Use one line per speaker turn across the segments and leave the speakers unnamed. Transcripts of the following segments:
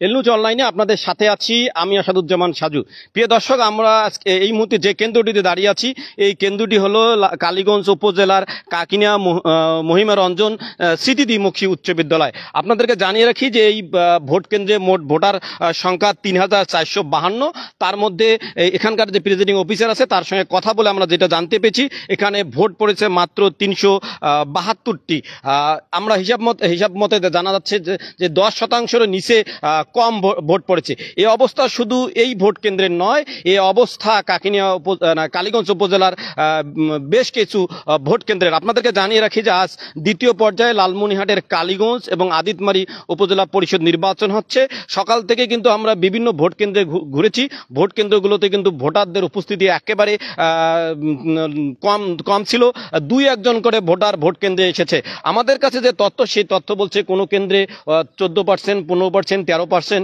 এলনুজ অনলাইনে আপনাদের সাথে আছি আমি আসাদুজ্জামান সাজু। প্রিয় দর্শক, আমরা এই মুহূর্তে যে কেন্দ্রটিতে দাঁড়িয়ে আছি এই কেন্দ্রটি হলো কালীগঞ্জ উপজেলার কাকিনা মহিমা রঞ্জন স্মৃতি দ্বিমুখী উচ্চ বিদ্যালয়। আপনাদেরকে জানিয়ে রাখি যে এই ভোট কেন্দ্রে মোট ভোটার সংখ্যা ৩,৪৫২। তার মধ্যে এখানকার যে প্রিজাইডিং অফিসার আছে তার সঙ্গে কথা বলে আমরা যেটা জানতে পেরেছি এখানে ভোট পড়েছে মাত্র ৩৭২টি। আমরা হিসাব মতে জানা যাচ্ছে যে 10% নিচে কম ভোট পড়েছে। এই অবস্থা শুধু এই ভোট কেন্দ্রের নয়, এই অবস্থা কালীগঞ্জ উপজেলার বেশ কিছু ভোট কেন্দ্রের। আপনাদেরকে জানিয়ে রাখি যে আজ দ্বিতীয় পর্যায়ে লালমনিরহাটের কালীগঞ্জ এবং আদিতমারি উপজেলা পরিষদ নির্বাচন হচ্ছে। সকাল থেকে কিন্তু আমরা বিভিন্ন ভোট কেন্দ্রে ঘুরেছি। ভোট কেন্দ্রগুলোতে কিন্তু ভোটারদের উপস্থিতি একেবারে কম ছিল। 2-1 করে ভোটার ভোট কেন্দ্রে এসেছে। আমাদের কাছে যে তথ্য সেই তথ্য বলছে কোনো কেন্দ্রে 14%, 15%, 13%,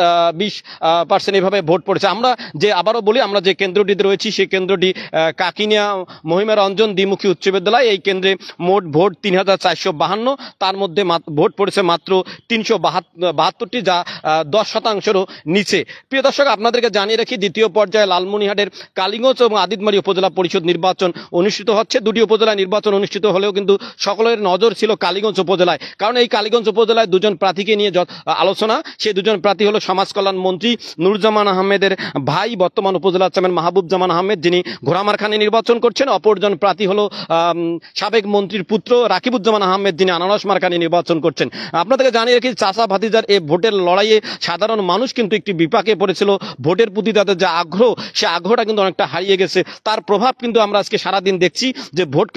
20% এভাবে ভোট পড়েছে। আমরা যে আবারও বলি, আমরা যে কেন্দ্রটিতে রয়েছি সেই কেন্দ্রটি কাকিনা মহিমা রঞ্জন দ্বিমুখী উচ্চ বিদ্যালয়। এই কেন্দ্রে মোট ভোট ৩,৪৫২। তার মধ্যে ভোট পড়েছে মাত্র ৩৭২টি, যা 10%-রও নিচে। প্রিয় দর্শক, আপনাদেরকে জানিয়ে রাখি দ্বিতীয় পর্যায়ে লালমনিরহাটের কালীগঞ্জ এবং আদিতমারি উপজেলা পরিষদ নির্বাচন অনুষ্ঠিত হচ্ছে। দুটি উপজেলা নির্বাচন অনুষ্ঠিত হলেও কিন্তু সকলের নজর ছিল কালীগঞ্জ উপজেলায়, কারণ এই কালীগঞ্জ উপজেলায় দুজন প্রার্থীকে নিয়ে আলোচনা। সেই দুজন প্রার্থী হলো সমাজ কল্যাণ মন্ত্রী নুরুজ্জামান আহমেদের ভাই বর্তমান উপজেলা চেয়ারম্যান মাহবুবজামান আহমেদ, যিনি ঘোড়ামারখানে নির্বাচন করছেন। অপরজন প্রার্থী হলো সাবেক মন্ত্রীর পুত্র রাকিবুজ্জামান আহমেদ, যিনি আনারস মার্কানে নির্বাচন করছেন। আপনাদেরকে জানিয়ে রাখি চাচা ভাতিজার এই ভোটের লড়াইয়ে সাধারণ মানুষ কিন্তু একটি বিপাকে পড়েছিল। ভোটের প্রতি তাদের যে আগ্রহ, সে আগ্রহটা কিন্তু অনেকটা হারিয়ে গেছে। তার প্রভাব কিন্তু আমরা আজকে সারাদিন দেখছি যে ভোট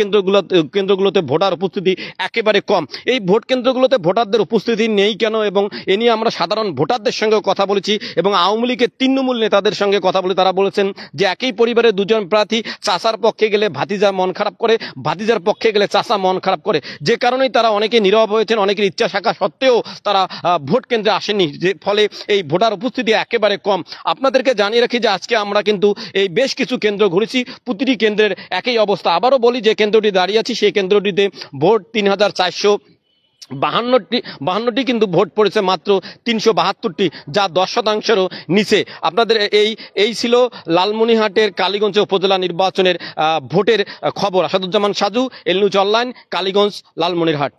কেন্দ্রগুলোতে ভোটার উপস্থিতি একেবারে কম। এই ভোট কেন্দ্রগুলোতে ভোটারদের উপস্থিতি নেই কেন, এবং এ নিয়ে আমরা সাধারণ ভোটারদের সঙ্গে কথা বলেছি এবং আওয়ামী লীগের তৃণমূল নেতাদের সঙ্গে কথা বলে তারা বলেছেন যে একই পরিবারের দুজন প্রার্থী, চাচার পক্ষে গেলে ভাতিজা মন খারাপ করে, ভাতিজার পক্ষে গেলে চাচা মন খারাপ করে। যে কারণেই তারা অনেকে নীরব হয়েছেন, অনেকের ইচ্ছা শাখা সত্ত্বেও তারা ভোট কেন্দ্রে আসেননি, যে ফলে এই ভোটার উপস্থিতি একেবারে কম। আপনাদেরকে জানিয়ে রাখি যে আজকে আমরা কিন্তু এই বেশ কিছু কেন্দ্র ঘুরেছি, প্রতিটি কেন্দ্রের একই অবস্থা। আবারও বলি, যে কেন্দ্রটি দাঁড়িয়ে আছি সেই কেন্দ্রটিতে ভোট ৩,৪৫২টি, কিন্তু ভোট পড়েছে মাত্র ৩৭২টি, যা 10%-রও নিচে। আপনাদের এই ছিল লালমনিরহাটের কালীগঞ্জ উপজেলা নির্বাচনের ভোটের খবর। আসাদুজ্জামান সাজু, এলনুজ অনলাইন, কালীগঞ্জ, লালমনিরহাট।